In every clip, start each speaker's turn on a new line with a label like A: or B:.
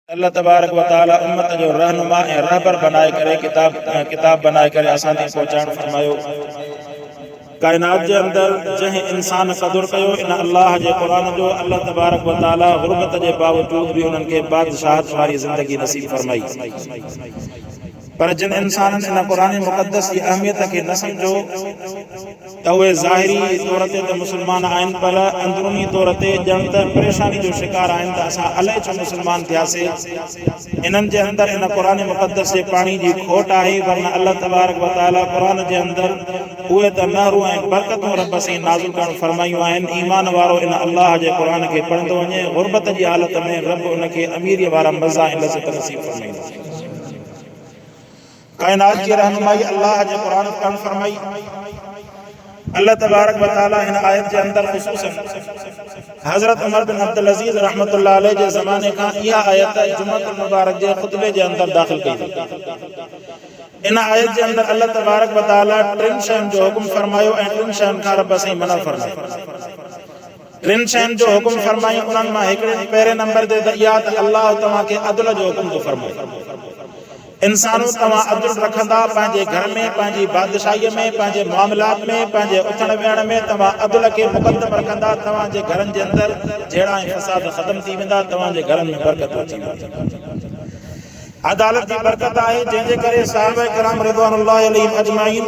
A: अल्लाह तबारक व तआला उम्मत जो रहनुमा ऐं रहबर बनाए करे किताब बनाए करे असां ताईं पहुचाइण फरमायो। कायनात जे अंदर जंहिं इंसान क़दुर कयो इन अल्लाह जे क़ुरान जो, अल्लाह तबारक व तआला गुरबत जे बावजूद भी उन्हनि खे बादशाहत वारी ज़िंदगी नसीब फरमाई। पर जिन इंसाननि इन क़ुरान मुक़द्दस जी अहमियत खे न सम्झो त उहे ज़ाहिरी तौर ते त मुस्लमान आहिनि, पर अंदरूनी तौर ते ॼण त परेशानी जो शिकार आहिनि त असां अलाए छो मुस्लमान थियासीं। इन्हनि जे अंदर इन क़ुरान मुक़द्दस जे पाणी जी खोट आहे, वरना अल्लाह तबारक व तआला क़ुरान जे अंदर उहे त नहरूं ऐं बरकतूं रब सां नाज़िल करण फरमायूं आहिनि। ईमान वारो इन अल्लाह जे क़ुरान खे पढ़ंदो वञे, गुरबत जी हालत में रब उनखे अमीरीअ वारा मज़ा ऐं लज़त नसीब फरमाईंदो। कायनात की रहनुमाई अल्लाह जे कुरान करण फरमाई। अल्लाह तबारक व तआला इन आयत के अंदर खुसूसन हजरत उमर बिन अब्दुल अजीज रहमतुल्लाह अलैह जे ज़माने का यह आयत जुम्मतुल मुबारक जे खुतबे के अंदर दाखिल कई। इन आयत के अंदर अल्लाह तबारक व तआला टिन शयुनि जो हुक्म फरमायो ऐं टिन शयुनि खां रब साईं मना फरमायो। टिन शयुनि जो हुक्म फरमायो, उन्हनि मां हिकिड़े पहिरें नंबर ते त इहा त अल्लाह तव्हांखे अदल जो हुक्म थो फरमाए। इंसानों तव्हां अदल रखंदा पंहिंजे घर में, पंहिंजी बादशाही में, पंहिंजे मामलात में, पंहिंजे उथण वेहण में तव्हां अदल खे मुक़द्दम रखंदा, तव्हांजे घरनि जे अंदर जहिड़ा ऐं फसाद ख़त्म थी वेंदा, तव्हांजे घरनि में बरकत अची वेंदी। अदालत जी बरकत आहे जंहिंजे करे साहबा किराम रिज़वानुल्लाहि अलैहिम अजमाइन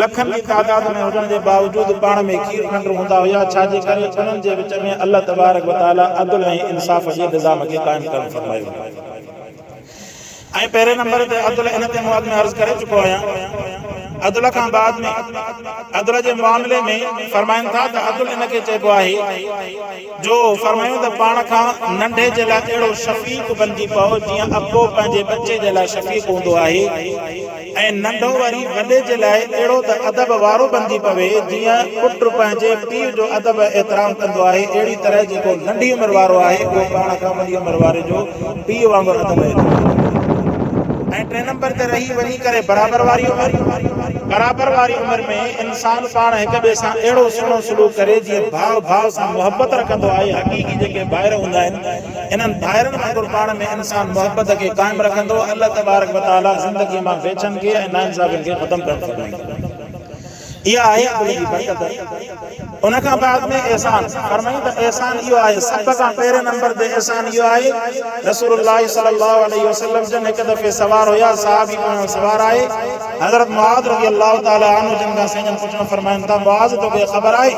A: लखनि जी तादाद में हुजण जे बावजूद पाण में खीर खंड हूंदा हुया। छाजे करे उन्हनि जे विच में अल्लाह तबारक व तआला अदल ऐं इंसाफ़ जे निज़ाम खे क़ाइम करण फरमायो। ऐं पहिरें नंबर ते अदल इन ते मुआद में अर्ज़ करे चुको आहियां। अदल खां बाद में अदल जे मामले में फरमाइनि था त अदल इन खे चइबो आहे जो फरमायूं त पाण खां नंढे जे लाइ अहिड़ो शफ़ीक़ बणिजी पओ जीअं अबो पंहिंजे बच्चे जे लाइ शफ़ीक़ हूंदो आहे, ऐं नंढो वरी वॾे जे लाइ अहिड़ो त अदब वारो बणिजी पवे जीअं पुटु पंहिंजे पीउ जो अदब एतिराम कंदो आहे। अहिड़ी तरह जेको नंढी उमिरि वारो आहे उहो पाण खां वॾी उमिरि वारे जो पीउ वांगुरु अदब। ऐं टे नंबर ते रही वञी करे बराबर वारी उमिरि में इंसान पाण हिक ॿिए सां अहिड़ो सुहिणो सलूक करे जीअं भाव सां मोहबत रखंदो आहे। हक़ीक़ी जेके ॿाहिरि हूंदा आहिनि इन्हनि ॿाहिरनि वांगुरु पाण में इंसान मोहबत खे क़ाइमु रखंदो। अल्लाह तबारक व तआला ज़िंदगी मां बेचैन खे ऐं नाइंसाफ़िन खे ख़त्म करण फरमाईंदो। इहा आहे अदल जी बरकत। उन खां बाद में एहसान फरमाई त एहसान इहो आहे, सभ खां पहिरें नंबर ते एहसान इहो आहे। रसूलुल्लाह सल्लल्लाहु अलैहि वसल्लम जन हिक दफ़े सवार हुया, सहाबी पाण सवार आहे हज़रत मुआज़ रज़ियल्लाहु तआला अन्हु जिन खां साईं पुछण फरमाइनि था मुआज़ तोखे ख़बर आहे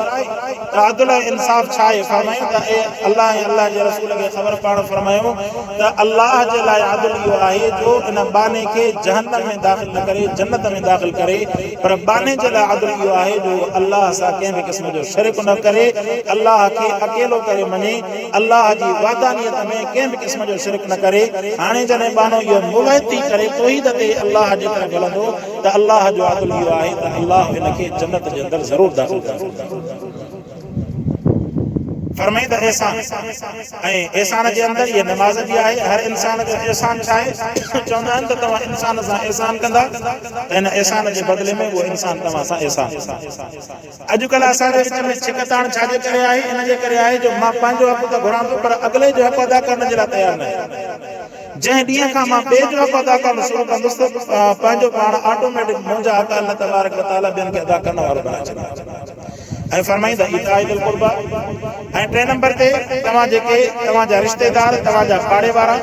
A: त अदल इंसाफ़ छा आहे? फरमायूं त ए अल्लाह ऐं अल्लाह जे रसूल खे ख़बर। पाण फरमायूं त अल्लाह जे लाइ अदल इहो आहे जो इन बाने खे जहन्नम में दाख़िल न करे, जन्नत में दाख़िल करे। पर बाने जे लाइ अदल इहो आहे जो अल्लाह सां कंहिं बि क़िस्म जो शिरक न करे, अल्लाह खे अकेलो करे मञे, अल्लाह जी वादानियत में कंहिं बि क़िस्म जो शिरक न करे। हाणे जॾहिं बानो इहो मुवहिद थी करे तौहीद ते अल्लाह जे तरफ़ हलंदो त अल्लाह जो अदल इहो आहे त अल्लाह हिनखे जन्नत जे अंदर ज़रूर दाख़िल कंदो। फरमाई त एहसान ऐं एहसान जे अंदर ये नमाज भी आहे। हर इंसान जो एहसान छा आहे? चवंदा आहिनि त तव्हां इंसान सां एहसान कंदा त हिन एहसान जे बदिले में उहो इंसान तव्हां सां एहसान। अॼुकल्ह असांजे विच में छिकताण छाजे करे आहे? इन जे करे आहे जो मां पंहिंजो हक़ त घुरां थो पर अॻिले जो हक़ अदा करण जे लाइ तयारु न आहियां। जंहिं ॾींहं खां मां ॿिए जो हक़ अदा करणु शुरू कंदुसि त पंहिंजो पाण ऑटोमेटिक मुंहिंजा हक़ अल्लाह तबारक व तआला ॿियनि खे अदा करण वारो बणाए छॾींदो। ऐं फरमाईंदा इताई दिल कुर्बा। ऐं टे नंबर ते तव्हां जेके तव्हांजा रिश्तेदार, तव्हांजा पाड़े वारा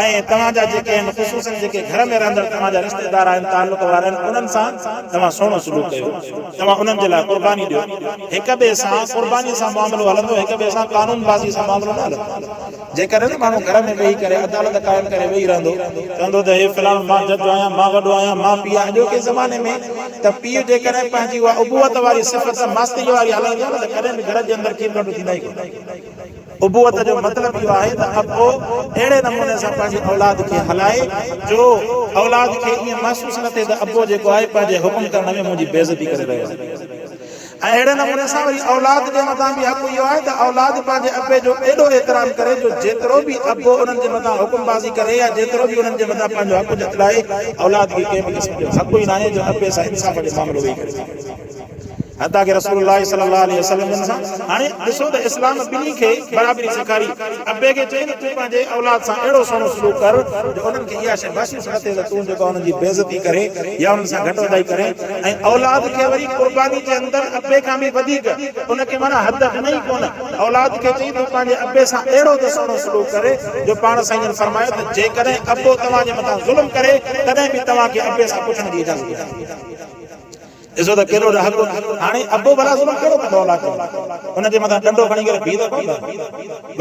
A: ऐं तव्हांजा जेके आहिनि ख़ुसूसन जेके घर में रहंदड़ तव्हांजा रिश्तेदार आहिनि, ताल्लुक़ वारा आहिनि, उन्हनि सां तव्हां सुहिणो सलूक कयो। तव्हां उन्हनि जे लाइ क़ुर्बानी ॾियो। हिक ॿिए सां क़ुर्बानी सां मामिलो हलंदो, हिक ॿिए सां कानून बाज़ी सां मामिलो न हलंदो। जेकर न माण्हू घर में वेही करे अदालत क़ाइमु करे वेही रहंदो, चवंदो त हे फिलहाल मां जज आहियां, मां वॾो आहियां, मां पीउ आहियां। अॼोके ज़माने में त पीउ जेकॾहिं पंहिंजी उहा उबूअत वारी सिफ़त मस्ती वारी हलाईंदो न त कॾहिं बि घर जे अंदरि खीर गंढ थींदा ई कोन। उबूअत जो मतिलबु इहो आहे त अबो अहिड़े नमूने सां पंहिंजी औलाद खे हलाए जो औलाद खे ईअं महसूसु न थिए त अबो जेको आहे पंहिंजे हुकुम करण में मुंहिंजी बेइज़ती करे रहियो आहे। ऐं अहिड़े नमूने सां वरी औलाद जे मथां बि हक़ इहो आहे त औलाद पंहिंजे अबे जो एॾो एतिराम करे जो जेतिरो बि अबो उन्हनि जे मथां हुकुमबाज़ी करे या जेतिरो बि उन्हनि जे मथां पंहिंजो हक़ जतलाए, औलाद खे कंहिं बि क़िस्म जो हक़ ई न आहे जो अबे सां इंसाफ़ जो मामिलो वेही करे। हता के रसूलुल्लाह सल्लल्लाहु अलैहि वसल्लम सा हाने ॾिसो त इस्लाम ॿिन्ही खे बराबरी सेखारी अबे खे चई तूं पंहिंजे औलाद सां अहिड़ो सुहिणो सलूक कर जो उन्हनि खे इहा शइ महसूस न थिए त तूं जेको उन्हनि जी बेइज़ती करे या उन्हनि सां घटि वधाई करे ऐं औलाद खे वरी कुर्बानी जे अंदरि अबे खां बि वधीक उनखे माना हद न ई कोन औलाद खे चई तूं पंहिंजे अबे सां अहिड़ो त सुहिणो सलूक करे जो पाण साईं जन फरमायो त जेकॾहिं अबो तव्हांजे मथां ज़ुल्म करे तॾहिं बि तव्हांखे अबे सां पुछण जी इजाज़त ॾियो ॾिसो त केॾो हक़ हाणे अबो भला ज़ुल्म कहिड़ो कंदो औलाद उनजे मथां डंडो खणी करे बीह थो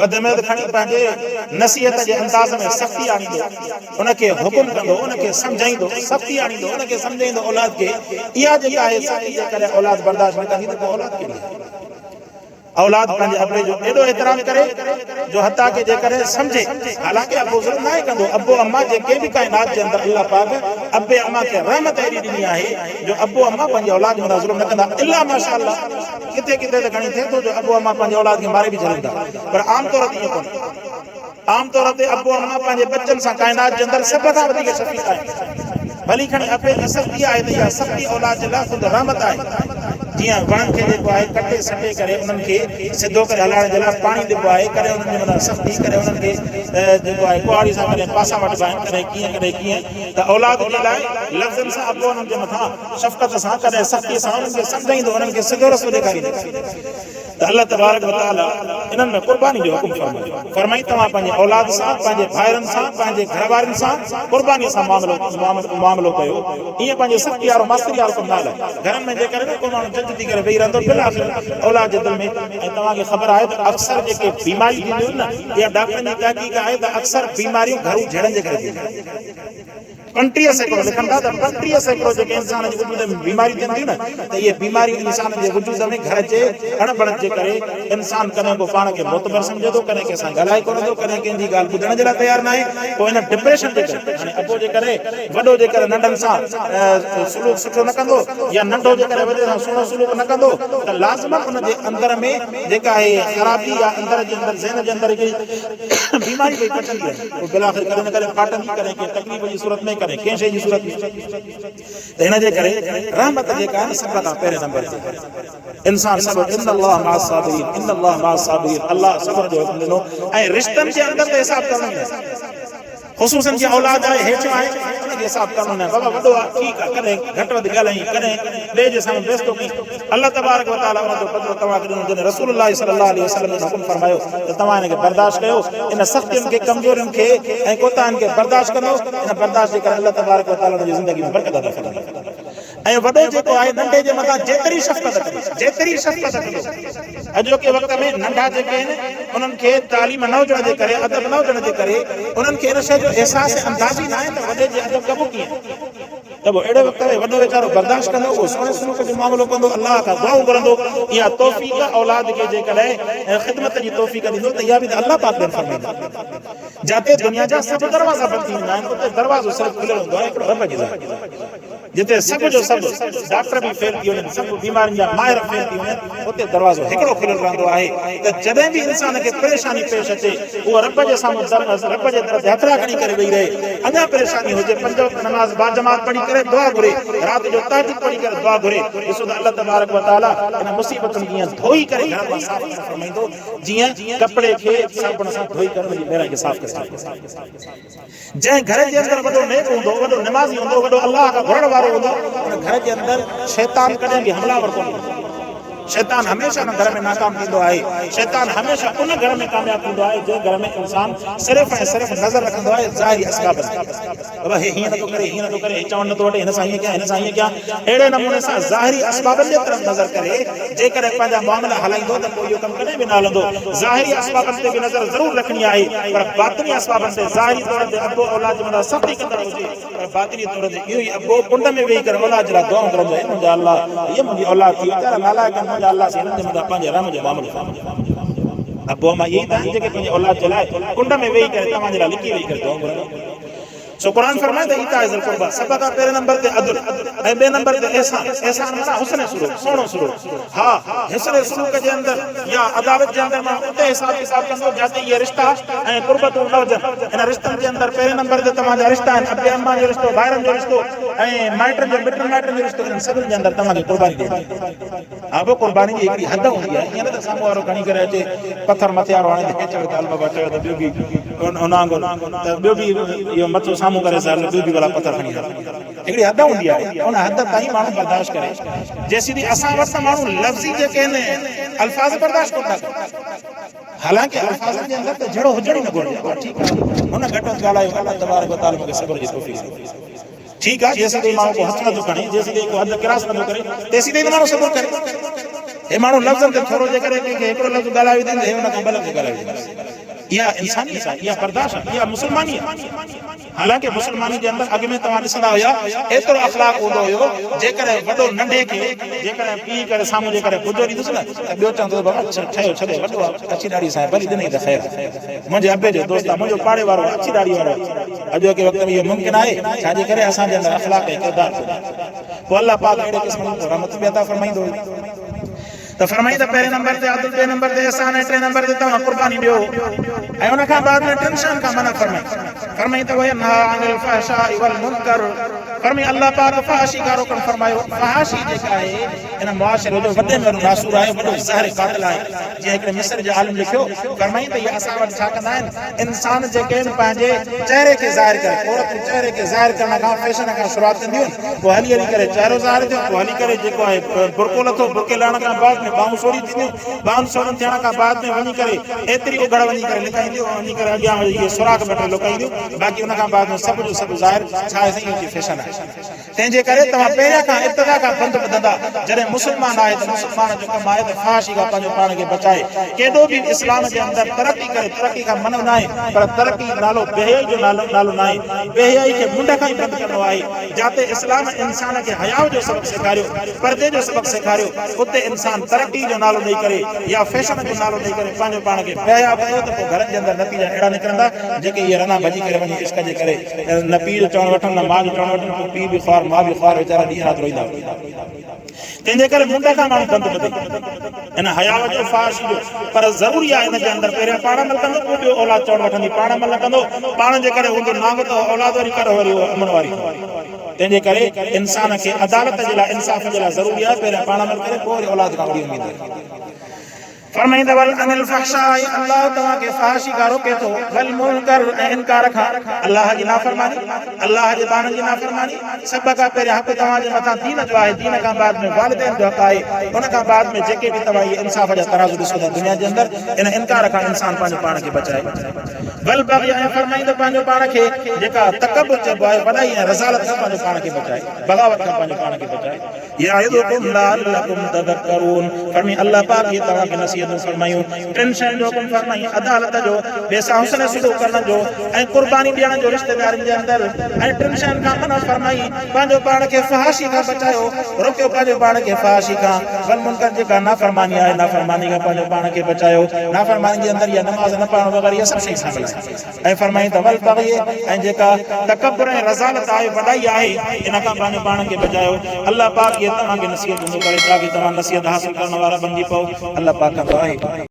A: वध में खणी पंहिंजे नसीहत जे अंदाज़ में सख़्ती आणींदो उनखे हुकुम कंदो उनखे सम्झाईंदो सख़्ती आणींदो उनखे सम्झाईंदो औलाद खे इहा जेका आहे सख़्ती जे करे औलाद बर्दाश्त न कंदी त पोइ औलाद कहिड़ी औलाद पंहिंजे अबे जो एॾो एतिराम करे जो हता के जेकर समझे हालांकि अबो ज़ुल्म न कंदो अबो अम्मा जेके भी कायनात जे अंदर अल्लाह पाक अबे अम्मा के रहमत एडी दी आहे जो अबो अम्मा पंहिंजे औलाद में ज़ुल्म न कंदा इल्ला माशाअल्लाह किथे किथे त घणी थिए थो जो अबो अम्मा पंहिंजे औलाद खे मारे भी छॾींदा पर आम तौर ते कोन आम तौर ते अबो अम्मा पंहिंजे बच्चन सां कायनात जे अंदर सभ खां वधीक शफ़ीक़ आहे भली खणी अबे जी सख़्ती आहे त इहा सख़्ती औलाद जे लाइ ख़ुदि रहमत आहे जियां वण खे जेको आहे कटे सटे करे उन्हनि खे सिधो करे हलाइण जे लाइ पाणी ॾिबो आहे करे उन्हनि जे मथां सख़्ती करे उन्हनि खे जेको आहे कुहाड़ी सां करे पासा वठिबा आहिनि कॾहिं कीअं त औलाद जे लाइ लफ़्ज़नि सां अबो उन्हनि जे मथां शफ़क़त सां कॾहिं सख़्तीअ सां उन्हनि खे सम्झाईंदो उन्हनि खे सिधो रस्तो ॾेखारींदो त अल्लाह तबारक व तआला इन्हनि में कुर्बानी जो हुकुम फरमाई तव्हां पंहिंजे औलाद सां पंहिंजे भाइरनि सां पंहिंजे घरवारनि सां कुर्बानी सां मामिलो कयो ईअं पंहिंजे सख़्ती वारो मास्तरी वारो कमु न हलाए घरनि में जेकर न को माण्हू जज थी करे वेही रहंदो बिल आख़िर औलाद जे दिलि में ऐं तव्हांखे ख़बर आहे त अक्सर जेके बीमारियूं थींदियूं आहिनि न इहा डॉक्टरनि जी तहक़ीक़ आहे त अक्सर बीमारियूं घरू झड़नि जे करे थींदियूं 35 सैकड़ो लिखनि था त 35 सैकड़ो जेके इंसान जे वजूद में बीमारियूं थियनि थियूं न त इहे बीमारियूं इंसान जे वजूद में घर जे अणबणत जे करे इंसान कॾहिं को पाण खे मोतबर सम्झे थो कॾहिं कंहिंसां ॻाल्हाए कोन थो कॾहिं कंहिंजी ॻाल्हि ॿुधण जे लाइ तयारु न आहे पोइ हिन डिप्रेशन जे करे हाणे अबो जे करे वॾो जे करे नंढनि सां सलूक सुठो न कंदो या नंढो जे करे वॾे सां सुहिणो सलूक न कंदो त लाज़मन उन जे अंदर में जेका आहे ख़राबी या अंदर जे अंदर ज़हन जे अंदर हिकिड़ी बीमारी पई पचंदी आहे पोइ बिल आख़िर कॾहिं न कॾहिं फाटंदी कॾहिं कंहिं तकलीफ़ जी सूरत में कॾहिं कंहिं शइ जी सूरत में त हिन जे करे रहमत जेका आहे सभ खां पहिरें नंबर ते इंसान सब्र इन्नल्लाह मअस साबिरीन इन्नल्लाह मअस साबिरीन अल्लाह सब्र जो हुकुम ॾिनो ऐं रिश्तनि जे अंदर त हिसाब करणो आहे ख़ुसूसन जी औलाद आहे हेठि आहे उनखे हिसाब करणो न बाबा वॾो आहे ठीकु आहे कॾहिं घटि वधि ॻाल्हाई कॾहिं ॿिए जे साम्हूं बेइज़तो कई अल्लाह तबारक व तआला उन जो बदिलो तव्हांखे ॾिनो जॾहिं रसूलुल्लाह सल्लल्लाहु अलैहि वसल्लम ने हुकुम फरमायो त तव्हां हिनखे बर्दाश्त कयो इन सख़्तियुनि खे कमज़ोरियुनि खे ऐं कोताहनि खे बर्दाश्त कंदो इन बर्दाश्त जे करे अल्लाह तबारक व तआला उन जी ज़िंदगी में बरकत अता फरमाईंदो ऐं वॾो जेको आहे नंढे जे मथां जेतिरी शफ़क़त कयो अॼोके वक़्त में नंढा जेके आहिनि उन्हनि खे तालीम न हुजण जे करे अदब न हुजण जे करे उन्हनि खे इन शइ जो अहसास अंदाज़ ई न आहे त वॾे जे अदब कबो कीअं त पोइ अहिड़े वक़्त में वॾो वीचारो बर्दाश्त कंदो उहो सुहिणे सलूक जो मामिलो कंदो अल्लाह खां दुआऊं घुरंदो इहा तौफ़ीक़ औलाद खे जेकॾहिं ख़िदमत जी तौफ़ीक़ ॾींदो त इहा बि त अल्लाह पाक ॾियणु फरमाईंदो जिते दुनिया जा सभु दरवाज़ा बंदि थी वेंदा आहिनि उते दरवाज़ो सिर्फ़ु खुलियल हूंदो आहे हिकिड़ो रब जी ज़ात जिते सभु जो सभु डॉक्टर बि फेल थी वञनि सभु बीमारियुनि जा माहिर फेल थी वञनि उते दरवाज़ो हिकिड़ो खुलियल रहंदो आहे त जॾहिं बि इंसान खे परेशानी पेश अचे उहो रब जे साम्हूं रब जे दर ते हथड़ा खणी करे वेही रहे अञा परेशानी हुजे 5 वक़्त नमाज़ बाजमात पढ़ी करे दुआ घुरे राति जो तहज्जुद पढ़ी करे दुआ घुरे ॾिसो त अल्लाह तबारक व तआला इन मुसीबतुनि खे ईअं धोई करे घर मां साफ़ करे फरमाईंदो जीअं कपिड़े खे साबुण सां धोई करे उनजी ॿेराई खे साफ़ करे जंहिं घर जे अंदर वॾो नेक हूंदो वॾो नमाज़ी हूंदो वॾो अल्लाह खां घुरण वारो हूंदो उन घर जे अंदर शैतान कॾहिं बि हमलावर कोन हूंदो शैतान हमेशा न घर में नाकाम थींदो आहे शैतान हमेशा उन घर में कामयाब थींदो आहे जंहिं घर में इंसान सिर्फ़ ऐं सिर्फ़ नज़र रखंदो आहे ज़ाहिरी असबाब बाबा हे हीअं नथो करे हीअं नथो करे चवण नथो वठे हिन सां हीअं कयां हिन सां हीअं कयां अहिड़े नमूने सां ज़ाहिरी असबाबनि जे तरफ़ नज़र करे जेकॾहिं पंहिंजा मामला हलाईंदो त पोइ इहो कमु कॾहिं बि न हलंदो ज़ाहिरी असबाबनि ते बि नज़र ज़रूरु रखणी आहे पर बातिनी असबाबनि ते ज़ाहिरी तौर ते अबो औलाद जे मथां सख़्ती कंदड़ हुजे पर बातिनी तौर ते इहो ई अबो कुंड में वेही करे औलाद जे लाइ दुआऊं करंदो आहे मुंहिंजा अल्लाह हीअ मुंहिंजी औलाद थी वीचारा नालाइक आहिनि मुंहिंजा अल्लाह से हिननि जे मथां पंहिंजे रहम जो मामिलो अबो मां इहे ई जेके पंहिंजे औलाद जे लाइ कुंड में वेही करे तव्हांजे लाइ लिकी वेही करे दुआऊं घुरंदो सो कुरान फरमाए त ईता ज़िल कुर्बा सब का पहिरें नंबर ते अदल ऐं ॿिए नंबर ते एहसान। एहसान माना हुस्न सुलूक, सुहिणो सुलूक। हा, हुस्न सुलूक जे अंदर या अदालत जे अंदर मां उते हिसाब किताब कंदो जाते ये रिश्ता ऐं कुर्बतूं न हुजनि। इन रिश्तनि जे अंदर पहिरें नंबर ते तव्हांजा रिश्ता आहिनि, अबे अम्मा जो रिश्तो, भाइरनि जो रिश्तो ऐं माइटनि जो, मिटनि माइटनि जो रिश्तो। इन सभिनि जे अंदर तव्हांखे कुर्बानी ॾियणी। हा, पोइ कुर्बानी जी हिकिड़ी हद हूंदी आहे। ईअं न त साम्हूं वारो खणी करे अचे पथर मथे वारो हाणे चयो त हल बाबा चयो त ॿियो बि उन वांगुरु त ॿियो बि इहो मथो साम्हूं करे ॿियो बि भला पथर खणी हल। हिकिड़ी हद हूंदी आहे, उन हद ताईं माण्हू बर्दाश्त करे। जेसीं असां वटि माण्हू लफ़्ज़ी जेके आहिनि अल्फाज़ बर्दाश्त कोन था कनि। हालांकि अल्फाज़नि जे अंदर त जहिड़ो हुजण ई न घुरिजे। ठीकु आहे, हुन घटि वधि ॻाल्हायो, अल्लाह तबारक व तआला मूंखे सब्र जी तौफ़ीक़ ॾे। ठीकु आहे, जेसीं ताईं माण्हू को हथ नथो खणे, जेसीं ताईं को हद क्रास नथो करे, तेसीं ताईं माण्हू सब्र करे। हे माण्हू लफ़्ज़नि ते थोरो जे करे कंहिंखे हिकिड़ो लफ़्ज़ ॻाल्हाए ॾींदे, हे हुन खां ॿ लफ़्ज़ ॻाल्हाए ॾींदासीं। इहा इंसानियत आहे, इहा बर्दाश्त आहे, इहा मुस्लमानी आहे। हालांकि मुस्लमानी जे अंदर अॻ में तव्हां ॾिसंदा हुया एतिरो अख़लाक हूंदो हुयो, जेकॾहिं वॾो नंढे खे जेकॾहिं पी करे साम्हूं जेकॾहिं पुजो ॾींदुसि न त ॿियो चवंदो बाबा ठहियो छॾे वॾो आहे, अची ॾाढ़ी सां भली ॾिनई त ख़ैर। मुंहिंजे अबे जो दोस्त आहे, मुंहिंजो पाड़े वारो अची ॾाढ़ी वारो। अॼु के वक़्त में इहो मुमकिन आहे छाजे करे असांजे अंदर अख़लाक ऐं किरदार पोइ अल्लाह पाक अहिड़े क़िस्म जी रहमत बि अता फरमाईंदो। तो फरमाई त पहिरें नंबर ते अदल, ॿिए नंबर ते एहसान ऐं टे नंबर ते तव्हां कुर्बानी ॾियो। ऐं उन खां बाद में टेंशन खां मना फरमाई त वयनहा अनिल फहशाइ वल मुनकर। फरमाई अल्लाह पाक फहाशी का रोकण फरमायो। फहाशी जेका आहे इन मुआशरे जो वॾे में नासूर आहे, वॾो ज़हर कातिल आहे। जीअं हिकिड़े मिस्र जे आलिम लिखियो, फरमाई त इहे असां वटि छा कंदा आहिनि, इंसान जेके आहिनि पंहिंजे चहिरे खे ज़ाहिर करे, औरतूं चहिरे खे ज़ाहिर करण खां फैशन खां शुरूआत कंदियूं आहिनि, पोइ हली हली करे चहिरो ज़ाहिर थियो, पोइ हली करे जेको आहे बुरको लथो, बुरके लहण खां बाद में बाहूं सोड़ी थींदियूं, बाहुनि सोड़नि थियण खां बाद में वञी करे एतिरी उघड़ वञी करे लिकाईंदियूं, वञी करे अॻियां इहे सुराख ॿ टे लुकाईंदियूं, बाक़ी उन खां बाद में सभु जो सभु ज़ाहिर छा आहे साईं, जी फैशन आहे। तंहिंजे करे तव्हां पहिरियां खां इब्तिदा खां बंदि ॿुधंदा, जॾहिं मुस्लमान आहे त मुस्लमान जो कमु आहे त फहाशी खां पंहिंजो पाण खे बचाए। केॾो बि इस्लाम जे अंदरि तरक़ी करे, तरक़ी खां मनो न आहे, पर तरक़ी नालो बेहयाई जो नालो न आहे। बेहयाई खे मुंड खां ई बंदि करिणो आहे। जिते इस्लाम इंसान खे हया जो सबक़ सेखारियो, पर्दे जो सबक़ सेखारियो, उते इंसान तरक़ी जो नालो ॾेई करे या फैशन जो नालो ॾेई करे पंहिंजो पाण खे बेहया कयो त पोइ घरनि जे अंदरि नतीजा अहिड़ा निकिरंदा जेके इहे रना भॼी करे वञी इश्क जे करे न पीउ जो चवणु वठनि, न माउ जो चवणु वठनि, पोइ पीउ बि ख़्वार, माउ बि ख़्वार, वीचारा ॾींहं राति रोईंदा। तंहिंजे करे मुंड खां माण्हू बंदि ॿुधे इन हया जो, फहाशी जो। पर ज़रूरी आहे इन जे अंदरि पहिरियां पाण अमल कंदो, पोइ ॿियो औलाद चवणु वठंदी, पाण अमल न कंदो, पाण जे करे हूंदो नांग त औलाद वरी करे वरी अमन वारी। तंहिंजे करे इंसान खे अदालत जे लाइ, इंसाफ़ जे लाइ ज़रूरी आहे पहिरियां पाण अमल करे, पोइ वरी औलाद खां वठी उमीद आहे। फरमाईंदा वल अनिल फहशाइ, अल्लाह तव्हांखे फहाशी खां रोके थो, वल मुनकर ऐं इनकार खां, अल्लाह जी नाफ़रमानी, अल्लाह जे बाणनि जी नाफ़रमानी। सभ खां पहिरियों हक़ तव्हांजे मथां दीन जो आहे, दीन खां बाद में वालिदैन जो हक़ आहे, उन खां बाद में जेके बि तव्हां इहे इंसाफ़ जा तराज़ू ॾिसो था दुनिया जे अंदरि, इन इनकार खां इंसान पंहिंजे पाण खे बचाए। वल बग़ी, ऐं फरमाईंदो पंहिंजो पाण खे जेका तकब्बुर चइबो आहे, वॾाई ऐं रज़ालत खां पंहिंजो पाण खे बचाए, बग़ावत खां पंहिंजो पाण खे बचाए। याइदुकुम लअल्लकुम तज़क्करून। फरमाई अल्लाह पाक ये तव्हांखे नसीहतूं फरमायूं, टिनि शयुनि जो हुकुम फरमाई, अदालत जो, ॿिए सां हुस्न सुलूक करण जो, ऐं कुर्बानी ॾियण जो रिश्तेदारनि जे अंदरि, ऐं टिनि शयुनि खां मना फरमाई, पंहिंजो पाण खे फहाशी खां बचायो, रोकियो पंहिंजो पाण खे फहाशी खां। वल मुनकर जेका नाफ़रमानी आहे, नाफ़रमानी खां पंहिंजो पाण खे बचायो। नाफ़रमानी जे अंदरि इहा नमाज़ न पढ़णु वग़ैरह इहा सभु शइ शामिल आहे। ऐं फरमाई त वल बग़ी, ऐं जेका तकब्बुर ऐं रज़ालत आहे, वॾाई आहे, इन खां पंहिंजो पाण खे बचायो। अल्लाह पाक ये तव्हांखे नसीहत करे ताकि तव्हां नसीहत हासिल करण वारा बणिजी पओ। अल्लाह पाक खां दुआ आहे।